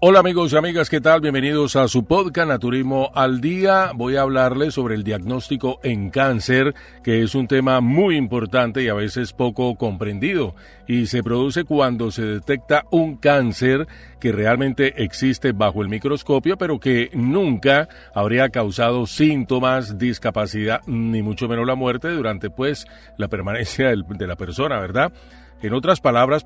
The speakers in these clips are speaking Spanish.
Hola amigos y amigas, ¿qué tal? Bienvenidos a su podcast Naturismo al Día. Voy a hablarles sobre el diagnóstico en cáncer, que es un tema muy importante y a veces poco comprendido. Y se produce cuando se detecta un cáncer que realmente existe bajo el microscopio, pero que nunca habría causado síntomas, discapacidad, ni mucho menos la muerte durante la permanencia de la persona, ¿verdad? En otras palabras,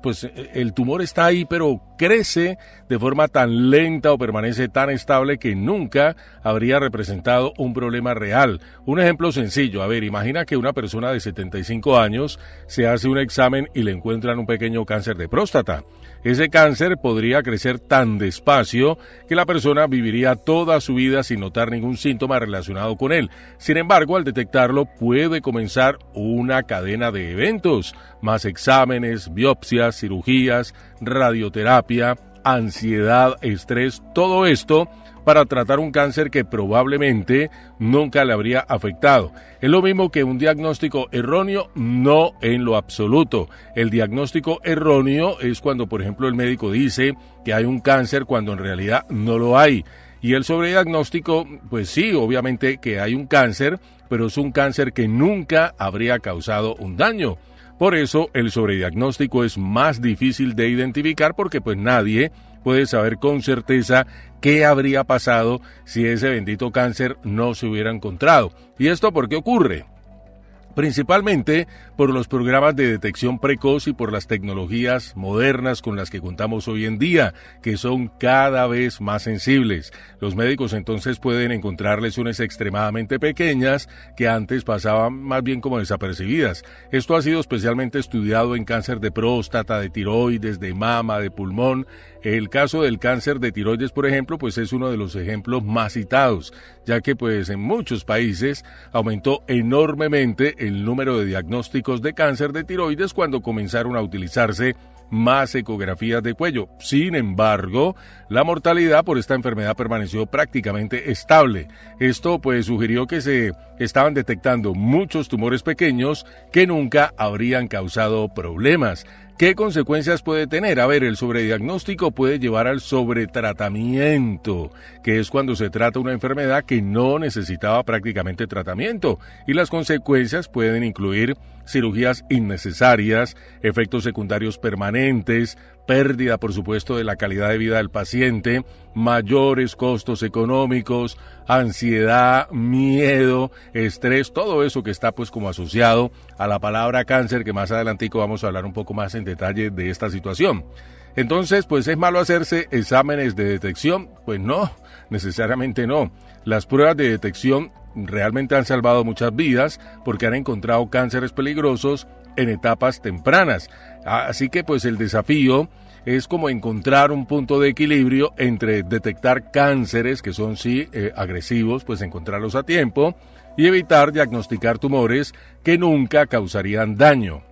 el tumor está ahí, pero crece de forma tan lenta o permanece tan estable que nunca habría representado un problema real. Un ejemplo sencillo, imagina que una persona de 75 años se hace un examen y le encuentran un pequeño cáncer de próstata. Ese cáncer podría crecer tan despacio que la persona viviría toda su vida sin notar ningún síntoma relacionado con él. Sin embargo, al detectarlo puede comenzar una cadena de eventos, más exámenes, biopsias, cirugías, radioterapia, ansiedad, estrés, todo esto para tratar un cáncer que probablemente nunca le habría afectado. Es lo mismo que un diagnóstico erróneo, no en lo absoluto. El diagnóstico erróneo es cuando, por ejemplo, el médico dice que hay un cáncer cuando en realidad no lo hay. Y el sobrediagnóstico, pues sí, obviamente que hay un cáncer, pero es un cáncer que nunca habría causado un daño. Por eso el sobrediagnóstico es más difícil de identificar porque nadie puede saber con certeza qué habría pasado si ese bendito cáncer no se hubiera encontrado. ¿Y esto por qué ocurre? Principalmente por los programas de detección precoz y por las tecnologías modernas con las que contamos hoy en día, que son cada vez más sensibles. Los médicos entonces pueden encontrar lesiones extremadamente pequeñas que antes pasaban más bien como desapercibidas. Esto ha sido especialmente estudiado en cáncer de próstata, de tiroides, de mama, de pulmón. El caso del cáncer de tiroides, por ejemplo, es uno de los ejemplos más citados, ya que en muchos países aumentó enormemente el número de diagnósticos de cáncer de tiroides cuando comenzaron a utilizarse más ecografías de cuello. Sin embargo, la mortalidad por esta enfermedad permaneció prácticamente estable. Esto sugirió que se estaban detectando muchos tumores pequeños que nunca habrían causado problemas. ¿Qué consecuencias puede tener? El sobrediagnóstico puede llevar al sobretratamiento, que es cuando se trata una enfermedad que no necesitaba prácticamente tratamiento, y las consecuencias pueden incluir cirugías innecesarias, efectos secundarios permanentes, pérdida, por supuesto, de la calidad de vida del paciente, mayores costos económicos, ansiedad, miedo, estrés, todo eso que está como asociado a la palabra cáncer, que más adelantico vamos a hablar un poco más en detalle de esta situación. Entonces, ¿es malo hacerse exámenes de detección? No, necesariamente no. Las pruebas de detección realmente han salvado muchas vidas porque han encontrado cánceres peligrosos en etapas tempranas. Así que el desafío es como encontrar un punto de equilibrio entre detectar cánceres que son agresivos, encontrarlos a tiempo y evitar diagnosticar tumores que nunca causarían daño.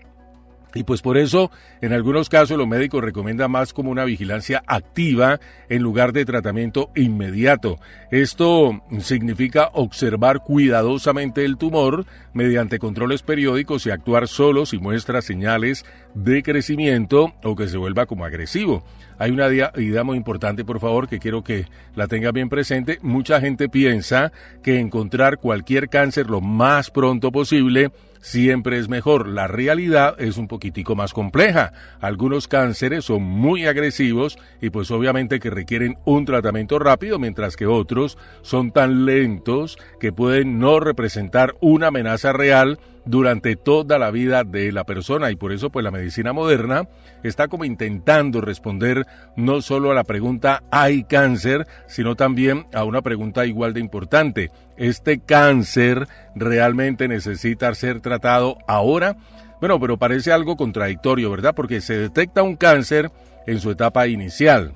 Y por eso, en algunos casos, los médicos recomiendan más como una vigilancia activa en lugar de tratamiento inmediato. Esto significa observar cuidadosamente el tumor mediante controles periódicos y actuar solo si muestra señales de crecimiento o que se vuelva como agresivo. Hay una idea muy importante, por favor, que quiero que la tenga bien presente. Mucha gente piensa que encontrar cualquier cáncer lo más pronto posible siempre es mejor. La realidad es un poquitico más compleja. Algunos cánceres son muy agresivos y obviamente que requieren un tratamiento rápido, mientras que otros son tan lentos que pueden no representar una amenaza real durante toda la vida de la persona, y por eso la medicina moderna está como intentando responder no solo a la pregunta ¿hay cáncer?, sino también a una pregunta igual de importante: ¿este cáncer realmente necesita ser tratado ahora? Pero parece algo contradictorio, ¿verdad? Porque se detecta un cáncer en su etapa inicial.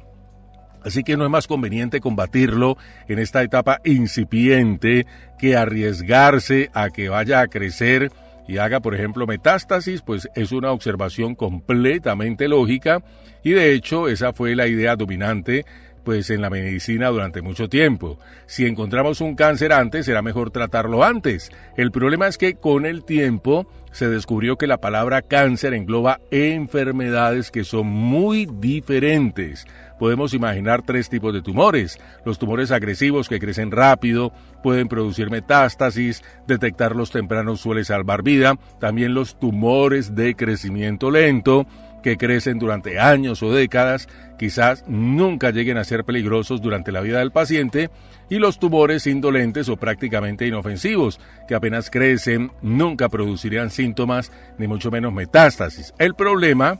Así que no es más conveniente combatirlo en esta etapa incipiente que arriesgarse a que vaya a crecer y haga, por ejemplo, metástasis. Es una observación completamente lógica y de hecho esa fue la idea dominante en la medicina durante mucho tiempo. Si encontramos un cáncer antes, será mejor tratarlo antes. El problema es que con el tiempo se descubrió que la palabra cáncer engloba enfermedades que son muy diferentes. podemos imaginar 3 tipos de tumores. Los tumores agresivos que crecen rápido, pueden producir metástasis, detectarlos tempranos suele salvar vida. También los tumores de crecimiento lento, que crecen durante años o décadas, quizás nunca lleguen a ser peligrosos durante la vida del paciente, y los tumores indolentes o prácticamente inofensivos, que apenas crecen, nunca producirían síntomas, ni mucho menos metástasis. El problema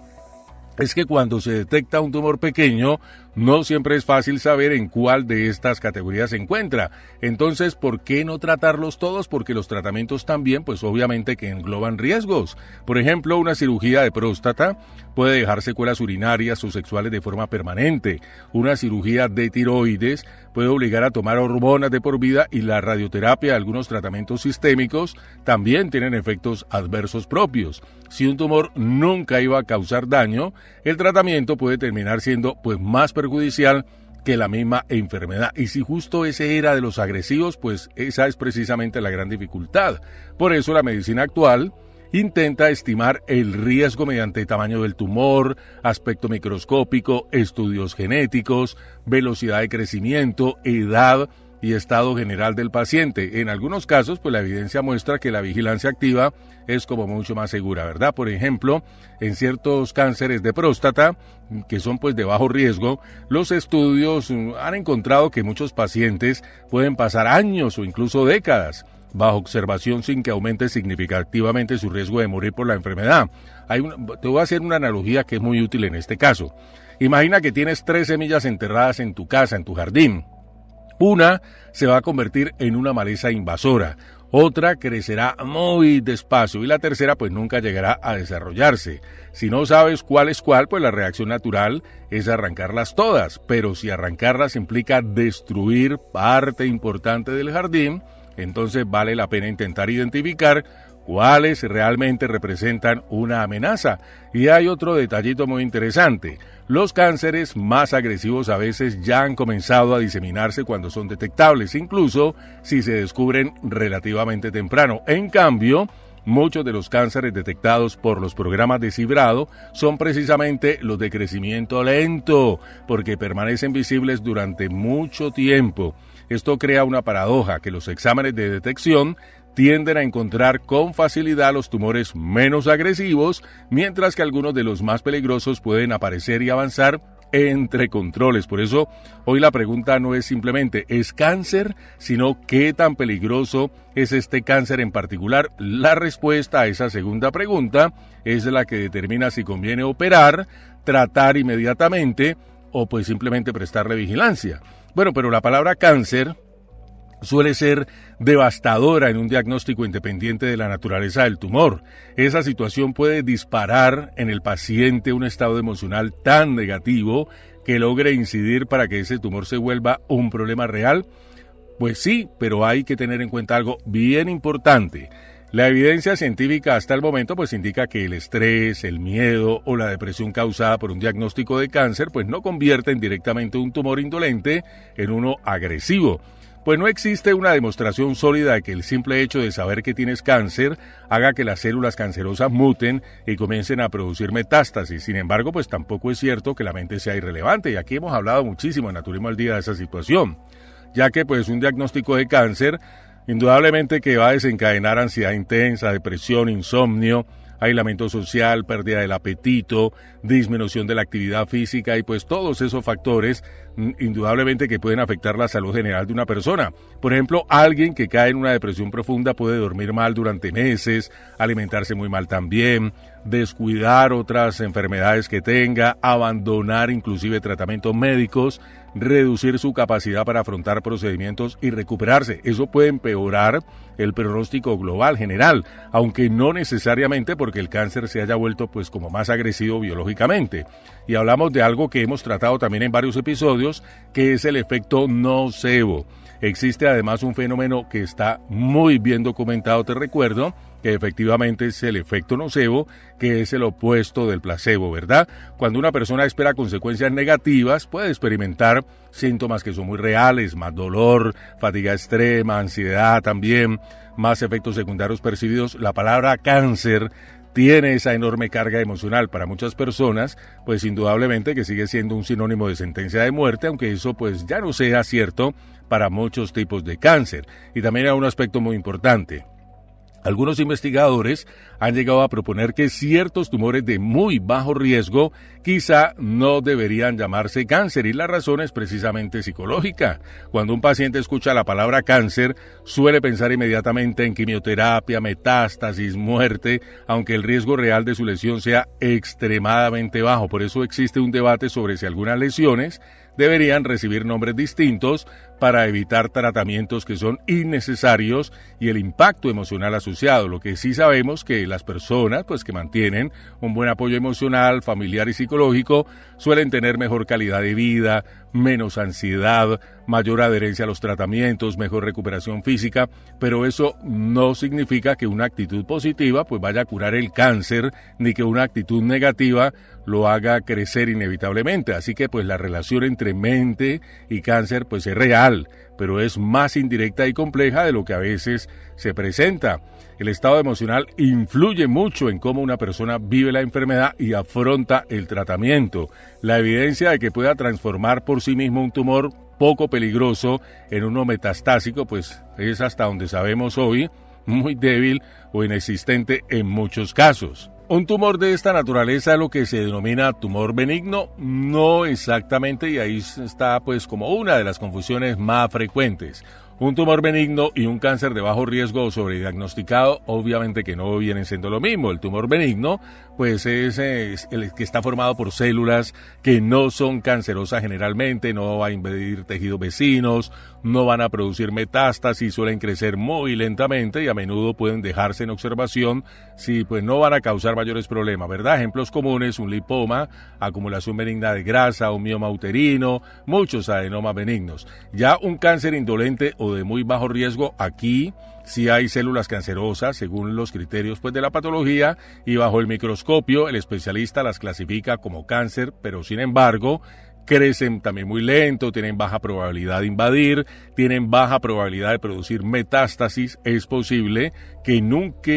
es que cuando se detecta un tumor pequeño, no siempre es fácil saber en cuál de estas categorías se encuentra. Entonces, ¿por qué no tratarlos todos? Porque los tratamientos también, pues obviamente que engloban riesgos. Por ejemplo, una cirugía de próstata puede dejar secuelas urinarias o sexuales de forma permanente. Una cirugía de tiroides puede obligar a tomar hormonas de por vida, y la radioterapia y algunos tratamientos sistémicos también tienen efectos adversos propios. Si un tumor nunca iba a causar daño, el tratamiento puede terminar siendo pues más perjudicial que la misma enfermedad. Y si justo ese era de los agresivos, pues esa es precisamente la gran dificultad. Por eso la medicina actual intenta estimar el riesgo mediante tamaño del tumor, aspecto microscópico, estudios genéticos, velocidad de crecimiento, edad y estado general del paciente. En algunos casos, pues la evidencia muestra que la vigilancia activa es como mucho más segura, ¿verdad? Por ejemplo, en ciertos cánceres de próstata, que son pues de bajo riesgo, los estudios han encontrado que muchos pacientes pueden pasar años o incluso décadas bajo observación sin que aumente significativamente su riesgo de morir por la enfermedad. Te voy a hacer una analogía que es muy útil en este caso. Imagina que tienes 3 semillas enterradas en tu casa, en tu jardín. Una se va a convertir en una maleza invasora, otra crecerá muy despacio y la tercera pues nunca llegará a desarrollarse. Si no sabes cuál es cuál, pues la reacción natural es arrancarlas todas, pero si arrancarlas implica destruir parte importante del jardín, entonces vale la pena intentar identificar cuáles realmente representan una amenaza. Y hay otro detallito muy interesante. Los cánceres más agresivos a veces ya han comenzado a diseminarse cuando son detectables, incluso si se descubren relativamente temprano. En cambio, muchos de los cánceres detectados por los programas de cibrado son precisamente los de crecimiento lento, porque permanecen visibles durante mucho tiempo. Esto crea una paradoja, que los exámenes de detección tienden a encontrar con facilidad los tumores menos agresivos, mientras que algunos de los más peligrosos pueden aparecer y avanzar entre controles. Por eso, hoy la pregunta no es simplemente ¿es cáncer?, sino ¿qué tan peligroso es este cáncer en particular? La respuesta a esa segunda pregunta es la que determina si conviene operar, tratar inmediatamente o pues simplemente prestarle vigilancia. Bueno, pero la palabra cáncer suele ser devastadora en un diagnóstico independiente de la naturaleza del tumor. Esa situación puede disparar en el paciente un estado emocional tan negativo que logre incidir para que ese tumor se vuelva un problema real. Pues sí, pero hay que tener en cuenta algo bien importante. La evidencia científica hasta el momento pues indica que el estrés, el miedo o la depresión causada por un diagnóstico de cáncer pues no convierten directamente un tumor indolente en uno agresivo. Pues no existe una demostración sólida de que el simple hecho de saber que tienes cáncer haga que las células cancerosas muten y comiencen a producir metástasis. Sin embargo, pues tampoco es cierto que la mente sea irrelevante, y aquí hemos hablado muchísimo en Naturismo al Día de esa situación, ya que pues un diagnóstico de cáncer indudablemente que va a desencadenar ansiedad intensa, depresión, insomnio, aislamiento social, pérdida del apetito, disminución de la actividad física y pues todos esos factores indudablemente que pueden afectar la salud general de una persona. Por ejemplo, alguien que cae en una depresión profunda puede dormir mal durante meses, alimentarse muy mal también, descuidar otras enfermedades que tenga, abandonar inclusive tratamientos médicos, reducir su capacidad para afrontar procedimientos y recuperarse. Eso puede empeorar el pronóstico global general, aunque no necesariamente porque el cáncer se haya vuelto pues como más agresivo biológicamente. Y hablamos de algo que hemos tratado también en varios episodios, que es el efecto nocebo. Existe además un fenómeno que está muy bien documentado, te recuerdo, que efectivamente es el efecto nocebo, que es el opuesto del placebo, ¿verdad? Cuando una persona espera consecuencias negativas, puede experimentar síntomas que son muy reales, más dolor, fatiga extrema, ansiedad también, más efectos secundarios percibidos. La palabra cáncer tiene esa enorme carga emocional para muchas personas, pues indudablemente que sigue siendo un sinónimo de sentencia de muerte, aunque eso pues ya no sea cierto para muchos tipos de cáncer. Y también hay un aspecto muy importante. Algunos investigadores han llegado a proponer que ciertos tumores de muy bajo riesgo quizá no deberían llamarse cáncer, y la razón es precisamente psicológica. Cuando un paciente escucha la palabra cáncer, suele pensar inmediatamente en quimioterapia, metástasis, muerte, aunque el riesgo real de su lesión sea extremadamente bajo. Por eso existe un debate sobre si algunas lesiones deberían recibir nombres distintos para evitar tratamientos que son innecesarios y el impacto emocional asociado. Lo que sí sabemos que las personas pues que mantienen un buen apoyo emocional, familiar y psicológico suelen tener mejor calidad de vida, menos ansiedad, mayor adherencia a los tratamientos, mejor recuperación física, pero eso no significa que una actitud positiva pues vaya a curar el cáncer, ni que una actitud negativa lo haga crecer inevitablemente. Así que pues la relación entre mente y cáncer pues es real, pero es más indirecta y compleja de lo que a veces se presenta. El estado emocional influye mucho en cómo una persona vive la enfermedad y afronta el tratamiento. La evidencia de que pueda transformar por sí mismo un tumor poco peligroso en uno metastásico pues es, hasta donde sabemos hoy, muy débil o inexistente en muchos casos. Un tumor de esta naturaleza, lo que se denomina tumor benigno, no exactamente, y ahí está pues como una de las confusiones más frecuentes. Un tumor benigno y un cáncer de bajo riesgo o sobrediagnosticado, obviamente que no vienen siendo lo mismo. El tumor benigno, pues es el que está formado por células que no son cancerosas generalmente, no va a invadir tejidos vecinos, no van a producir metástasis, suelen crecer muy lentamente y a menudo pueden dejarse en observación si pues no van a causar mayores problemas, ¿verdad? Ejemplos comunes: un lipoma, acumulación benigna de grasa, un mioma uterino, muchos adenomas benignos. Ya un cáncer indolente o de muy bajo riesgo, aquí sí hay células cancerosas según los criterios pues de la patología, y bajo el microscopio el especialista las clasifica como cáncer, pero sin embargo crecen también muy lento, tienen baja probabilidad de invadir, tienen baja probabilidad de producir metástasis. Es posible que nunca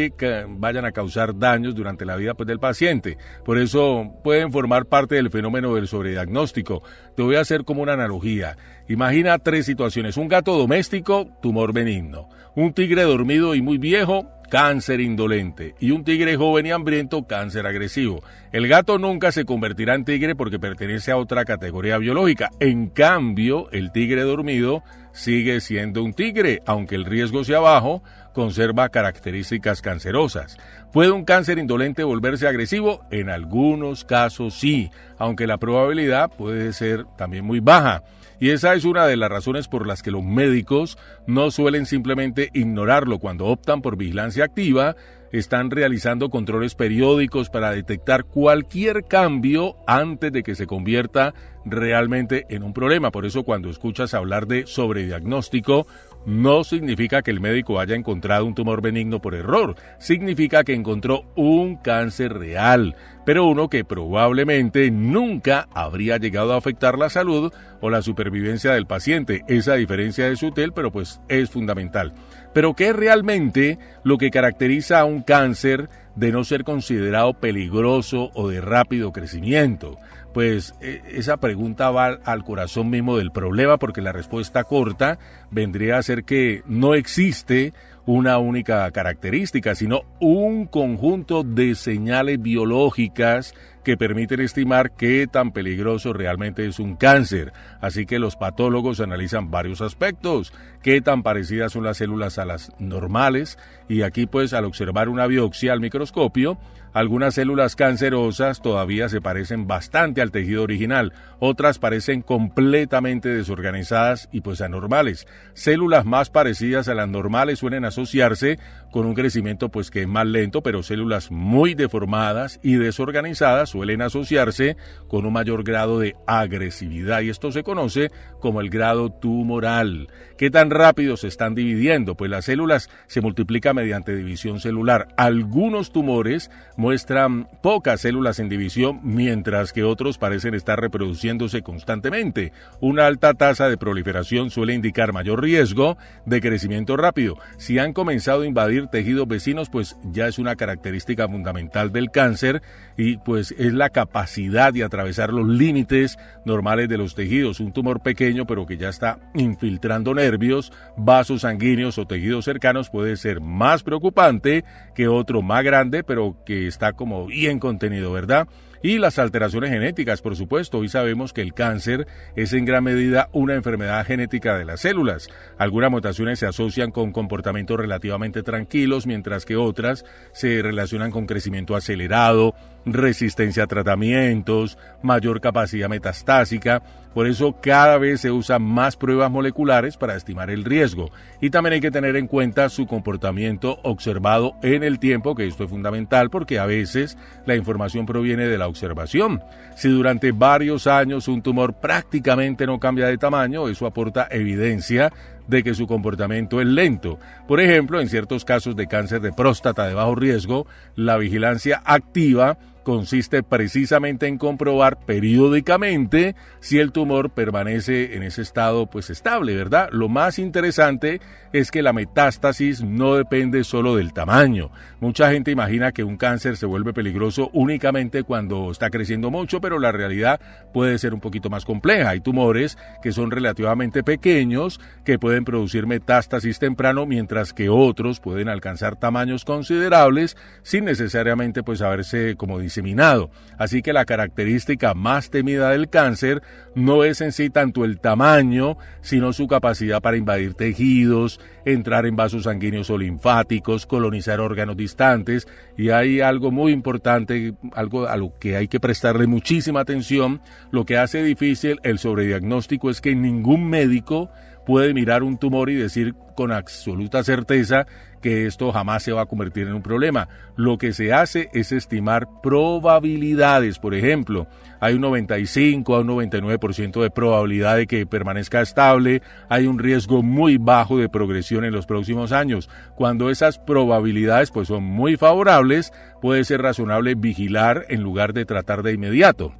vayan a causar daños durante la vida pues del paciente. Por eso pueden formar parte del fenómeno del sobrediagnóstico. Te voy a hacer como una analogía. Imagina tres situaciones: un gato doméstico, tumor benigno; un tigre dormido y muy viejo, cáncer indolente; y un tigre joven y hambriento, cáncer agresivo. El gato nunca se convertirá en tigre porque pertenece a otra categoría biológica. En cambio, el tigre dormido sigue siendo un tigre, aunque el riesgo sea bajo, conserva características cancerosas. ¿Puede un cáncer indolente volverse agresivo? En algunos casos sí, aunque la probabilidad puede ser también muy baja. Y esa es una de las razones por las que los médicos no suelen simplemente ignorarlo. Cuando optan por vigilancia activa, están realizando controles periódicos para detectar cualquier cambio antes de que se convierta realmente en un problema. Por eso cuando escuchas hablar de sobrediagnóstico, no significa que el médico haya encontrado un tumor benigno por error, significa que encontró un cáncer real, pero uno que probablemente nunca habría llegado a afectar la salud o la supervivencia del paciente. Esa diferencia es sutil, pero pues es fundamental. Pero ¿qué es realmente lo que caracteriza a un cáncer de no ser considerado peligroso o de rápido crecimiento? Pues esa pregunta va al corazón mismo del problema, porque la respuesta corta vendría a ser que no existe una única característica, sino un conjunto de señales biológicas que permiten estimar qué tan peligroso realmente es un cáncer. Así que los patólogos analizan varios aspectos: qué tan parecidas son las células a las normales, y aquí pues al observar una biopsia al microscopio, algunas células cancerosas todavía se parecen bastante al tejido original, otras parecen completamente desorganizadas y pues anormales. Células más parecidas a las normales suelen asociarse con un crecimiento pues que es más lento, pero células muy deformadas y desorganizadas suelen asociarse con un mayor grado de agresividad, y esto se conoce como el grado tumoral. ¿Qué tan rápido se están dividiendo? Pues las células se multiplican mediante división celular. Algunos tumores muestran pocas células en división, mientras que otros parecen estar reproduciéndose constantemente. Una alta tasa de proliferación suele indicar mayor riesgo de crecimiento rápido. Si han comenzado a invadir tejidos vecinos, pues ya es una característica fundamental del cáncer y pues es la capacidad de atravesar los límites normales de los tejidos. Un tumor pequeño pero que ya está infiltrando nervios, vasos sanguíneos o tejidos cercanos puede ser más preocupante que otro más grande pero que está como bien contenido, ¿verdad? Y las alteraciones genéticas, por supuesto. Hoy sabemos que el cáncer es en gran medida una enfermedad genética de las células. Algunas mutaciones se asocian con comportamientos relativamente tranquilos, mientras que otras se relacionan con crecimiento acelerado, resistencia a tratamientos, mayor capacidad metastásica. Por eso cada vez se usan más pruebas moleculares para estimar el riesgo. Y también hay que tener en cuenta su comportamiento observado en el tiempo, que esto es fundamental porque a veces la información proviene de la observación. Si durante varios años un tumor prácticamente no cambia de tamaño, eso aporta evidencia de que su comportamiento es lento. Por ejemplo, en ciertos casos de cáncer de próstata de bajo riesgo, la vigilancia activa consiste precisamente en comprobar periódicamente si el tumor permanece en ese estado pues estable, ¿verdad? Lo más interesante es que la metástasis no depende solo del tamaño. Mucha gente imagina que un cáncer se vuelve peligroso únicamente cuando está creciendo mucho, pero la realidad puede ser un poquito más compleja. Hay tumores que son relativamente pequeños que pueden producir metástasis temprano, mientras que otros pueden alcanzar tamaños considerables sin necesariamente pues haberse como diseminado. Así que la característica más temida del cáncer no es en sí tanto el tamaño, sino su capacidad para invadir tejidos, entrar en vasos sanguíneos o linfáticos, colonizar órganos distantes. Y hay algo muy importante, algo a lo que hay que prestarle muchísima atención. Lo que hace difícil el sobrediagnóstico es que ningún médico puede mirar un tumor y decir con absoluta certeza que esto jamás se va a convertir en un problema. Lo que se hace es estimar probabilidades. Por ejemplo, hay un 95 a un 99% de probabilidad de que permanezca estable. Hay un riesgo muy bajo de progresión en los próximos años. Cuando esas probabilidades pues son muy favorables, puede ser razonable vigilar en lugar de tratar de inmediato.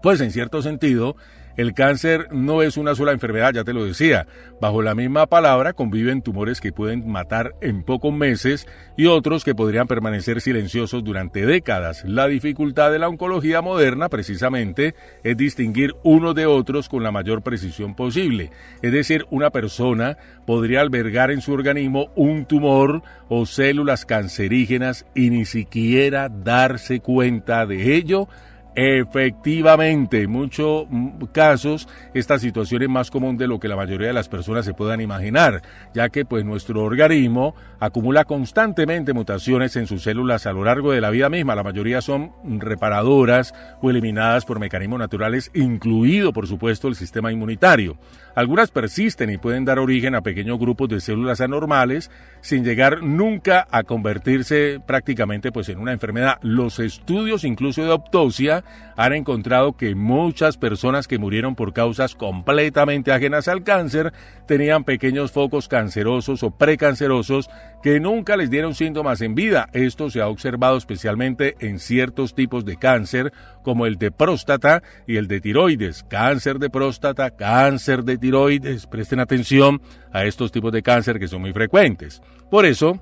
Pues en cierto sentido, el cáncer no es una sola enfermedad, ya te lo decía. Bajo la misma palabra conviven tumores que pueden matar en pocos meses y otros que podrían permanecer silenciosos durante décadas. La dificultad de la oncología moderna, precisamente, es distinguir unos de otros con la mayor precisión posible. Es decir, una persona podría albergar en su organismo un tumor o células cancerígenas y ni siquiera darse cuenta de ello. Efectivamente, en muchos casos esta situación es más común de lo que la mayoría de las personas se puedan imaginar, ya que pues nuestro organismo acumula constantemente mutaciones en sus células a lo largo de la vida misma. La mayoría son reparadoras o eliminadas por mecanismos naturales, incluido por supuesto el sistema inmunitario. Algunas persisten y pueden dar origen a pequeños grupos de células anormales sin llegar nunca a convertirse prácticamente pues en una enfermedad. Los estudios incluso de autopsia han encontrado que muchas personas que murieron por causas completamente ajenas al cáncer tenían pequeños focos cancerosos o precancerosos que nunca les dieron síntomas en vida. Esto se ha observado especialmente en ciertos tipos de cáncer como el de próstata y el de tiroides. Cáncer de próstata, cáncer de tiroides. Presten atención a estos tipos de cáncer que son muy frecuentes. Por eso,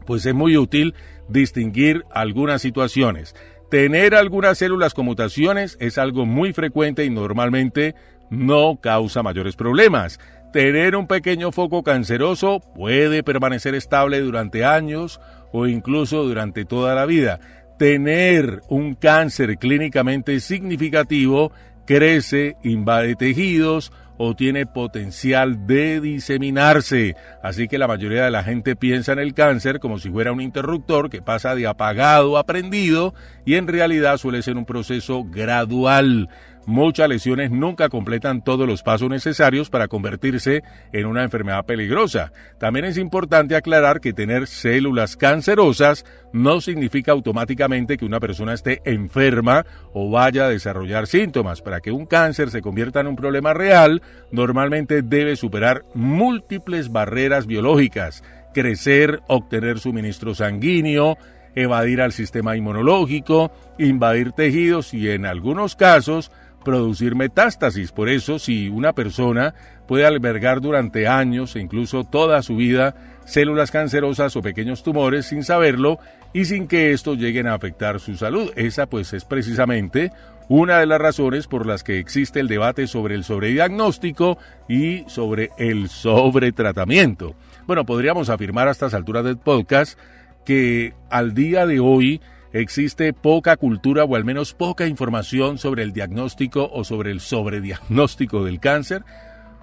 pues es muy útil distinguir algunas situaciones. Tener algunas células con mutaciones es algo muy frecuente y normalmente no causa mayores problemas. Tener un pequeño foco canceroso puede permanecer estable durante años o incluso durante toda la vida. Tener un cáncer clínicamente significativo crece, invade tejidos o tiene potencial de diseminarse. Así que la mayoría de la gente piensa en el cáncer como si fuera un interruptor que pasa de apagado a prendido y en realidad suele ser un proceso gradual. Muchas lesiones nunca completan todos los pasos necesarios para convertirse en una enfermedad peligrosa. También es importante aclarar que tener células cancerosas no significa automáticamente que una persona esté enferma o vaya a desarrollar síntomas. Para que un cáncer se convierta en un problema real, normalmente debe superar múltiples barreras biológicas, crecer, obtener suministro sanguíneo, evadir al sistema inmunológico, invadir tejidos y en algunos casos producir metástasis. Por eso, si una persona puede albergar durante años e incluso toda su vida células cancerosas o pequeños tumores sin saberlo y sin que estos lleguen a afectar su salud, esa pues es precisamente una de las razones por las que existe el debate sobre el sobrediagnóstico y sobre el sobretratamiento. Bueno, podríamos afirmar a estas alturas del podcast que al día de hoy existe poca cultura o al menos poca información sobre el diagnóstico o sobre el sobrediagnóstico del cáncer.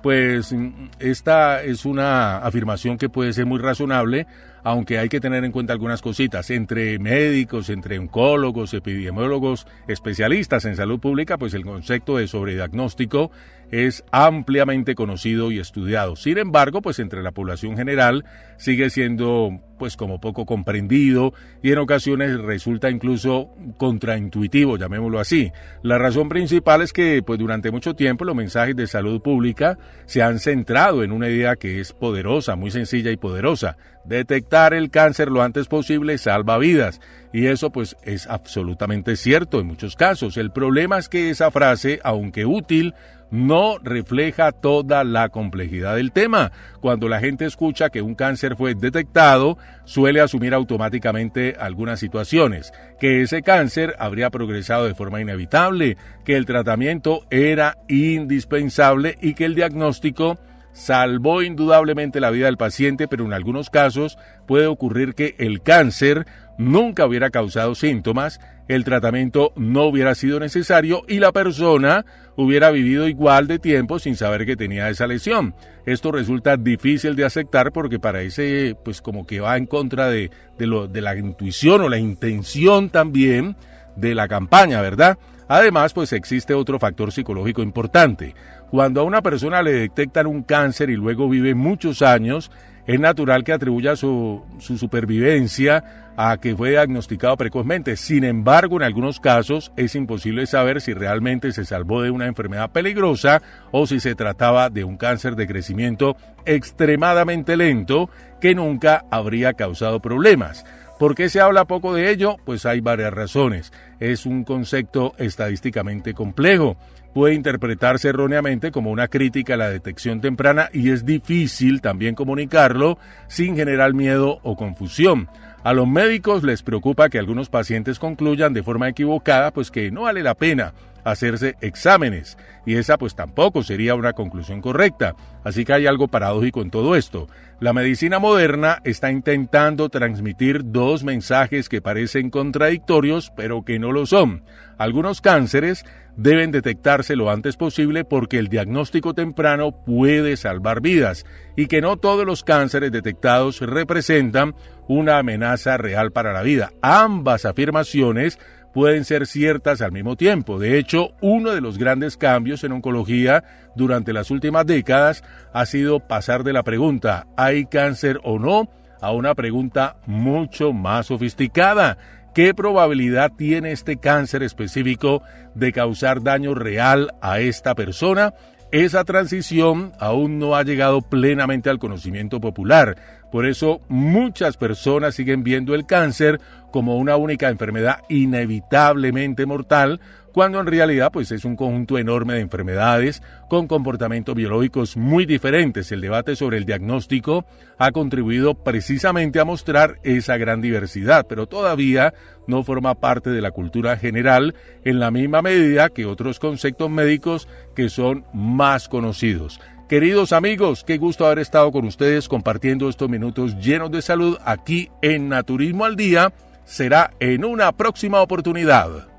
Pues esta es una afirmación que puede ser muy razonable, aunque hay que tener en cuenta algunas cositas. Entre médicos, entre oncólogos, epidemiólogos, especialistas en salud pública, pues el concepto de sobrediagnóstico es ampliamente conocido y estudiado. Sin embargo, pues entre la población general sigue siendo pues como poco comprendido y en ocasiones resulta incluso contraintuitivo, llamémoslo así. La razón principal es que pues durante mucho tiempo los mensajes de salud pública se han centrado en una idea que es poderosa, muy sencilla y poderosa. Detectar el cáncer lo antes posible salva vidas. Y eso pues es absolutamente cierto en muchos casos. El problema es que esa frase, aunque útil, no refleja toda la complejidad del tema. Cuando la gente escucha que un cáncer fue detectado, suele asumir automáticamente algunas situaciones, que ese cáncer habría progresado de forma inevitable, que el tratamiento era indispensable y que el diagnóstico salvó indudablemente la vida del paciente, pero en algunos casos puede ocurrir que el cáncer nunca hubiera causado síntomas, el tratamiento no hubiera sido necesario y la persona hubiera vivido igual de tiempo sin saber que tenía esa lesión. Esto resulta difícil de aceptar porque parece pues como que va en contra de la intuición o la intención también de la campaña, ¿verdad? Además, pues existe otro factor psicológico importante. Cuando a una persona le detectan un cáncer y luego vive muchos años, es natural que atribuya su supervivencia a que fue diagnosticado precozmente. Sin embargo, en algunos casos es imposible saber si realmente se salvó de una enfermedad peligrosa o si se trataba de un cáncer de crecimiento extremadamente lento que nunca habría causado problemas. ¿Por qué se habla poco de ello? Pues hay varias razones. Es un concepto estadísticamente complejo. Puede interpretarse erróneamente como una crítica a la detección temprana y es difícil también comunicarlo sin generar miedo o confusión. A los médicos les preocupa que algunos pacientes concluyan de forma equivocada, pues que no vale la pena hacerse exámenes, y esa pues tampoco sería una conclusión correcta. Así que hay algo paradójico en todo esto. La medicina moderna está intentando transmitir dos mensajes que parecen contradictorios, pero que no lo son. Algunos cánceres deben detectarse lo antes posible porque el diagnóstico temprano puede salvar vidas, y que no todos los cánceres detectados representan una amenaza real para la vida. Ambas afirmaciones pueden ser ciertas al mismo tiempo. De hecho, uno de los grandes cambios en oncología durante las últimas décadas ha sido pasar de la pregunta ¿hay cáncer o no? A una pregunta mucho más sofisticada. ¿Qué probabilidad tiene este cáncer específico de causar daño real a esta persona? Esa transición aún no ha llegado plenamente al conocimiento popular. Por eso muchas personas siguen viendo el cáncer como una única enfermedad inevitablemente mortal, cuando en realidad pues es un conjunto enorme de enfermedades con comportamientos biológicos muy diferentes. El debate sobre el diagnóstico ha contribuido precisamente a mostrar esa gran diversidad, pero todavía no forma parte de la cultura general en la misma medida que otros conceptos médicos que son más conocidos. Queridos amigos, qué gusto haber estado con ustedes compartiendo estos minutos llenos de salud aquí en Naturismo al Día. Será en una próxima oportunidad.